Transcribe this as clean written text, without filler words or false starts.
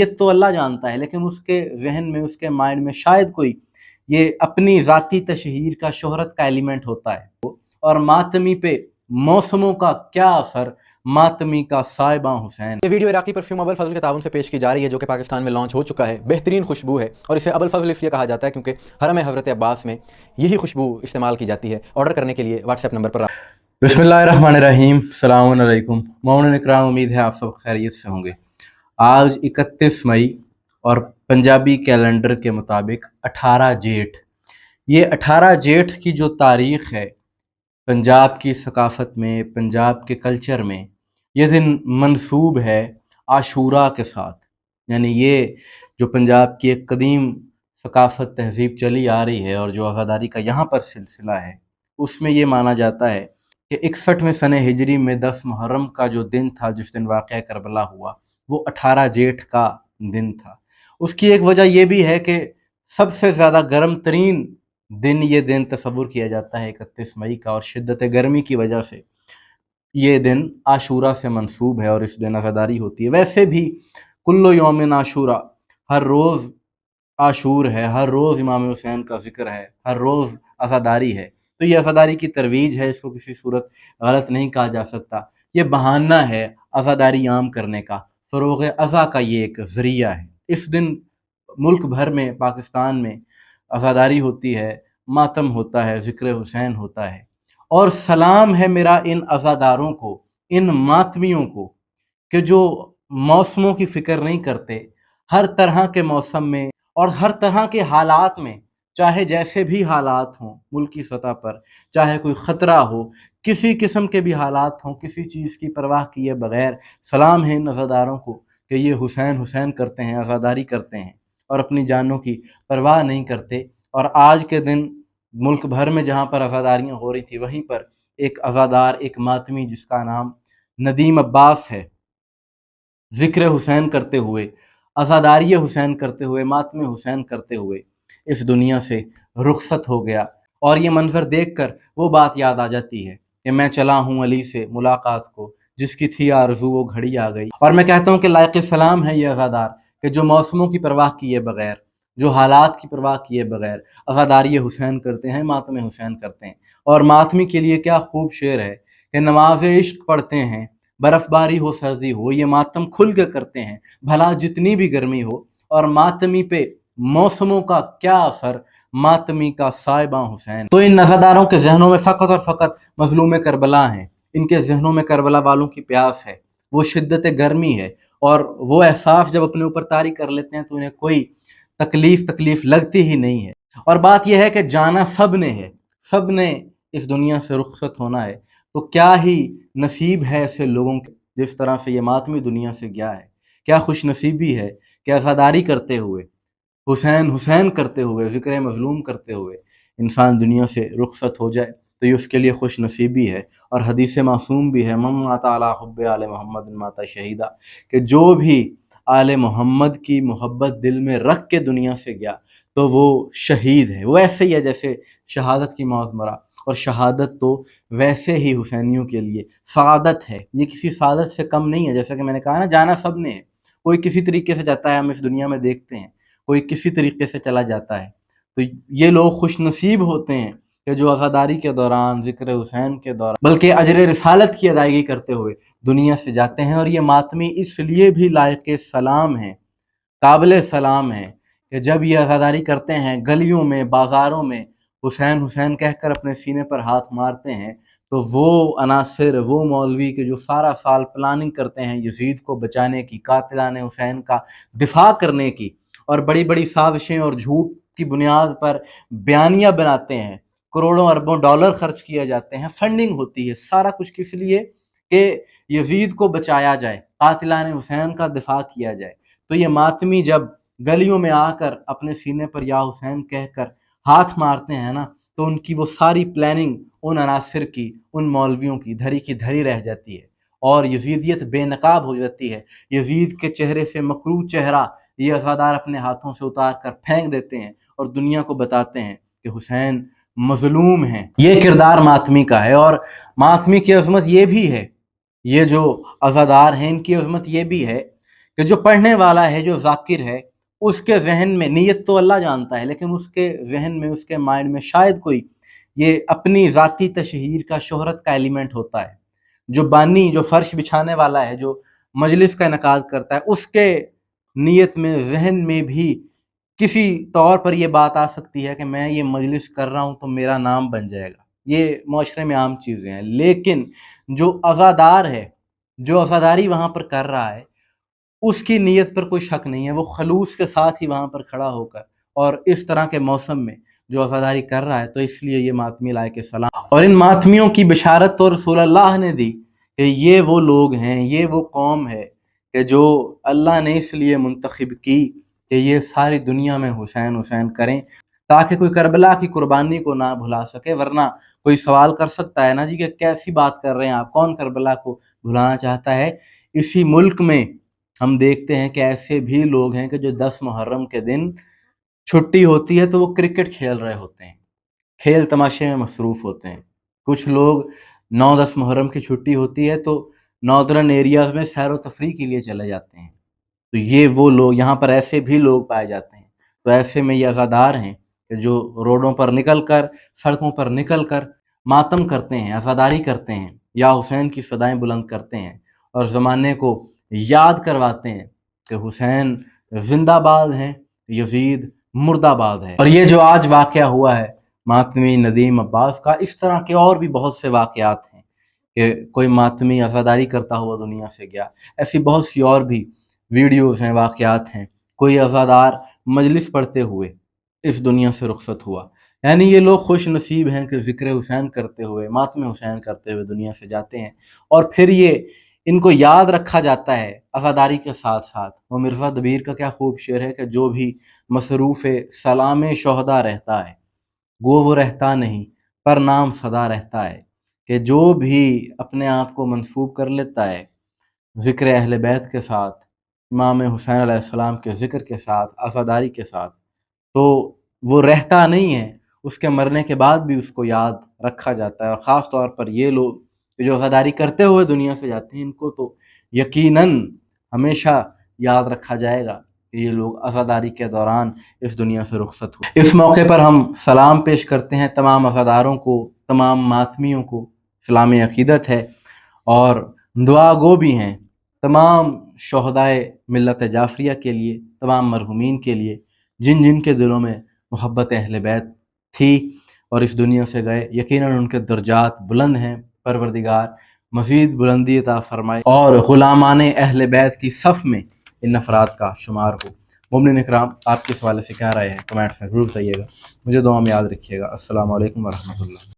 یہ تو اللہ جانتا ہے، لیکن اس کے ذہن میں، اس کے مائنڈ میں شاید کوئی یہ اپنی ذاتی تشہیر کا، شہرت کا ایلیمنٹ ہوتا ہے۔ اور ماتمی پہ موسموں کا کیا اثر، ماتمی کا صاحباں حسین۔ یہ ویڈیو عراقی پرفیوم ابو الفضل کے تعاون سے پیش کی جا رہی ہے، جو کہ پاکستان میں لانچ ہو چکا ہے۔ بہترین خوشبو ہے، اور اسے ابو الفضل اس لیے کہا جاتا ہے کیونکہ حرم حضرت عباس میں یہی خوشبو استعمال کی جاتی ہے۔ آرڈر کرنے کے لیے واٹس ایپ نمبر پر بسم اللہ الرحمن الرحیم، السلام علیکم مومنین اکرام، امید ہے آپ سب خیریت سے ہوں گے۔ آج 31 مئی اور پنجابی کیلنڈر کے مطابق 18 جیٹھ، یہ 18 جیٹھ کی جو تاریخ ہے پنجاب کی ثقافت میں، پنجاب کے کلچر میں، یہ دن منسوب ہے عاشورہ کے ساتھ۔ یعنی یہ جو پنجاب کی ایک قدیم ثقافت تہذیب چلی آ رہی ہے اور جو عزاداری کا یہاں پر سلسلہ ہے، اس میں یہ مانا جاتا ہے کہ 61ویں سنہ ہجری میں 10 محرم کا جو دن تھا، جس دن واقعہ کربلا ہوا، وہ 18 جیٹھ کا دن تھا۔ اس کی ایک وجہ یہ بھی ہے کہ سب سے زیادہ گرم ترین دن یہ دن تصور کیا جاتا ہے 31 مئی کا، اور شدت گرمی کی وجہ سے یہ دن عاشورہ سے منسوب ہے اور اس دن عزاداری ہوتی ہے۔ ویسے بھی کل یوم عاشورہ، ہر روز عاشور ہے، ہر روز امام حسین کا ذکر ہے، ہر روز عزاداری ہے۔ تو یہ عزاداری کی ترویج ہے، اس کو کسی صورت غلط نہیں کہا جا سکتا۔ یہ بہانہ ہے عزاداری عام کرنے کا، فروغ عزا کا یہ ایک ذریعہ ہے۔ اس دن ملک بھر میں، پاکستان میں عزاداری ہوتی ہے، ماتم ہوتا ہے، ذکر حسین ہوتا ہے۔ اور سلام ہے میرا ان عزاداروں کو، ان ماتمیوں کو، کہ جو موسموں کی فکر نہیں کرتے، ہر طرح کے موسم میں اور ہر طرح کے حالات میں، چاہے جیسے بھی حالات ہوں ملکی سطح پر، چاہے کوئی خطرہ ہو، کسی قسم کے بھی حالات ہوں، کسی چیز کی پرواہ کیے بغیر سلام ہے ان عزاداروں کو کہ یہ حسین حسین کرتے ہیں، عزاداری کرتے ہیں اور اپنی جانوں کی پرواہ نہیں کرتے۔ اور آج کے دن ملک بھر میں جہاں پر عزاداریاں ہو رہی تھی، وہیں پر ایک عزادار، ایک ماتمی جس کا نام ندیم عباس ہے، ذکر حسین کرتے ہوئے، عزاداری حسین کرتے ہوئے، ماتم حسین کرتے ہوئے اس دنیا سے رخصت ہو گیا۔ اور یہ منظر دیکھ کر وہ بات یاد آ جاتی ہے کہ میں چلا ہوں علی سے ملاقات کو، جس کی تھی آرزو وہ گھڑی آ گئی۔ اور میں کہتا ہوں کہ لائق سلام ہے یہ عزادار کہ جو موسموں کی پرواہ کیے بغیر، جو حالات کی پرواہ کیے بغیر عزاداری حسین کرتے ہیں، ماتم حسین کرتے ہیں۔ اور ماتمی کے لیے کیا خوب شعر ہے کہ نماز عشق پڑھتے ہیں، برف باری ہو سردی ہو، یہ ماتم کھل کے کرتے ہیں، بھلا جتنی بھی گرمی ہو۔ اور ماتمی پہ موسموں کا کیا اثر، ماتمی کا صاحباں حسین۔ تو ان عزاداروں کے ذہنوں میں فقط اور فقط مظلوم کربلا ہیں، ان کے ذہنوں میں کربلا والوں کی پیاس ہے، وہ شدت گرمی ہے، اور وہ احساس جب اپنے اوپر طاری کر لیتے ہیں تو انہیں کوئی تکلیف لگتی ہی نہیں ہے۔ اور بات یہ ہے کہ جانا سب نے ہے، سب نے اس دنیا سے رخصت ہونا ہے، تو کیا ہی نصیب ہے ایسے لوگوں کے جس طرح سے یہ ماتمی دنیا سے گیا ہے۔ کیا خوش نصیبی ہے کہ عزاداری کرتے ہوئے، حسین حسین کرتے ہوئے، ذکر مظلوم کرتے ہوئے انسان دنیا سے رخصت ہو جائے، تو یہ اس کے لیے خوش نصیبی ہے۔ اور حدیث معصوم بھی ہے، من مات علی حب آل محمد مات شہیدہ، کہ جو بھی آل محمد کی محبت دل میں رکھ کے دنیا سے گیا تو وہ شہید ہے۔ وہ ایسے ہی ہے جیسے شہادت کی موت مرا، اور شہادت تو ویسے ہی حسینیوں کے لیے سعادت ہے، یہ کسی سعادت سے کم نہیں ہے۔ جیسا کہ میں نے کہا نا، جانا سب نے ہے، کوئی کسی طریقے سے جاتا ہے، ہم اس دنیا میں دیکھتے ہیں، کوئی کسی طریقے سے چلا جاتا ہے۔ تو یہ لوگ خوش نصیب ہوتے ہیں کہ جو عزاداری کے دوران، ذکر حسین کے دوران، بلکہ اجر رسالت کی ادائیگی کرتے ہوئے دنیا سے جاتے ہیں۔ اور یہ ماتمی اس لیے بھی لائق سلام ہیں، قابل سلام ہیں، کہ جب یہ عزاداری کرتے ہیں، گلیوں میں، بازاروں میں حسین حسین کہہ کر اپنے سینے پر ہاتھ مارتے ہیں، تو وہ عناصر، وہ مولوی کے جو سارا سال پلاننگ کرتے ہیں یزید کو بچانے کی، قاتلان حسین کا دفاع کرنے کی، اور بڑی بڑی سازشیں اور جھوٹ کی بنیاد پر بیانیہ بناتے ہیں، کروڑوں اربوں ڈالر خرچ کیے جاتے ہیں، فنڈنگ ہوتی ہے، سارا کچھ کس لیے کہ یزید کو بچایا جائے، قاتلان حسین کا دفاع کیا جائے۔ تو یہ ماتمی جب گلیوں میں آ کر اپنے سینے پر یا حسین کہہ کر ہاتھ مارتے ہیں نا، تو ان کی وہ ساری پلاننگ ان عناصر کی، ان مولویوں کی دھری رہ جاتی ہے، اور یزیدیت بے نقاب ہو جاتی ہے۔ یزید کے چہرے سے مکروہ چہرہ یہ عزادار اپنے ہاتھوں سے اتار کر پھینک دیتے ہیں اور دنیا کو بتاتے ہیں کہ حسین مظلوم ہیں۔ یہ کردار ماتمی کا ہے، اور ماتمی کی عظمت یہ بھی ہے، یہ جو عزادار ہیں ان کی عظمت یہ بھی ہے کہ جو پڑھنے والا ہے, جو ذاکر ہے, اس کے ذہن میں, نیت تو اللہ جانتا ہے, لیکن اس کے ذہن میں, اس کے مائنڈ میں شاید کوئی یہ اپنی ذاتی تشہیر کا, شہرت کا ایلیمنٹ ہوتا ہے. جو بانی, جو فرش بچھانے والا ہے, جو مجلس کا انعقاد کرتا ہے, اس کے نیت میں, ذہن میں بھی کسی طور پر یہ بات آ سکتی ہے کہ میں یہ مجلس کر رہا ہوں تو میرا نام بن جائے گا. یہ معاشرے میں عام چیزیں ہیں. لیکن جو عزادار ہے, جو عزاداری وہاں پر کر رہا ہے, اس کی نیت پر کوئی شک نہیں ہے. وہ خلوص کے ساتھ ہی وہاں پر کھڑا ہو کر, اور اس طرح کے موسم میں جو عزاداری کر رہا ہے, تو اس لیے یہ ماتمی لائق سلام. اور ان ماتمیوں کی بشارت تو رسول اللہ نے دی کہ یہ وہ لوگ ہیں, یہ وہ قوم ہے کہ جو اللہ نے اس لیے منتخب کی کہ یہ ساری دنیا میں حسین حسین کریں, تاکہ کوئی کربلا کی قربانی کو نہ بھلا سکے. ورنہ کوئی سوال کر سکتا ہے نا جی کہ کیسی بات کر رہے ہیں آپ, کون کربلا کو بھلانا چاہتا ہے. اسی ملک میں ہم دیکھتے ہیں کہ ایسے بھی لوگ ہیں کہ جو 10 محرم کے دن چھٹی ہوتی ہے تو وہ کرکٹ کھیل رہے ہوتے ہیں, کھیل تماشے میں مصروف ہوتے ہیں. کچھ لوگ 9-10 محرم کی چھٹی ہوتی ہے تو ناردرن ایریاز میں سیر و تفریح کے لیے چلے جاتے ہیں. تو یہ وہ لوگ, یہاں پر ایسے بھی لوگ پائے جاتے ہیں. تو ایسے میں یہ عزادار ہیں کہ جو روڈوں پر نکل کر, سڑکوں پر نکل کر ماتم کرتے ہیں, عزاداری کرتے ہیں, یا حسین کی صدائیں بلند کرتے ہیں, اور زمانے کو یاد کرواتے ہیں کہ حسین زندہ باد ہیں, یزید مردہ آباد ہے. اور یہ جو آج واقعہ ہوا ہے ماتمی ندیم عباس کا, اس طرح کے اور بھی بہت سے واقعات ہیں کہ کوئی ماتمی عزاداری کرتا ہوا دنیا سے گیا. ایسی بہت سی اور بھی ویڈیوز ہیں, واقعات ہیں. کوئی عزادار مجلس پڑھتے ہوئے اس دنیا سے رخصت ہوا. یعنی یہ لوگ خوش نصیب ہیں کہ ذکر حسین کرتے ہوئے, ماتم حسین کرتے ہوئے دنیا سے جاتے ہیں, اور پھر یہ ان کو یاد رکھا جاتا ہے عزاداری کے ساتھ ساتھ. وہ مرزا دبیر کا کیا خوب شعر ہے کہ جو بھی مصروف سلام شہداء رہتا ہے, گو وہ رہتا نہیں پر نام صدا رہتا ہے. کہ جو بھی اپنے آپ کو منسوب کر لیتا ہے ذکر اہل بیت کے ساتھ, امام حسین علیہ السلام کے ذکر کے ساتھ, عزاداری کے ساتھ, تو وہ رہتا نہیں ہے, اس کے مرنے کے بعد بھی اس کو یاد رکھا جاتا ہے. اور خاص طور پر یہ لوگ جو عزاداری کرتے ہوئے دنیا سے جاتے ہیں, ان کو تو یقیناً ہمیشہ یاد رکھا جائے گا کہ یہ لوگ عزاداری کے دوران اس دنیا سے رخصت ہوئے. اس موقع پر ہم سلام پیش کرتے ہیں تمام عزاداروں کو, تمام ماتمیوں کو. اسلام عقیدت ہے اور دعا گو بھی ہیں تمام شہدائے ملت جعفریہ کے لیے, تمام مرحومین کے لیے, جن جن کے دلوں میں محبت اہل بیت تھی اور اس دنیا سے گئے. یقیناً ان کے درجات بلند ہیں, پروردگار مزید بلندی عطا فرمائے اور غلامان اہل بیت کی صف میں ان افراد کا شمار ہو. مومنین اکرام, آپ کے حوالے سے کیا رائے ہے کمنٹس میں ضرور بتائیے گا. مجھے دعا میں یاد رکھیے گا. السلام علیکم ورحمۃ اللہ.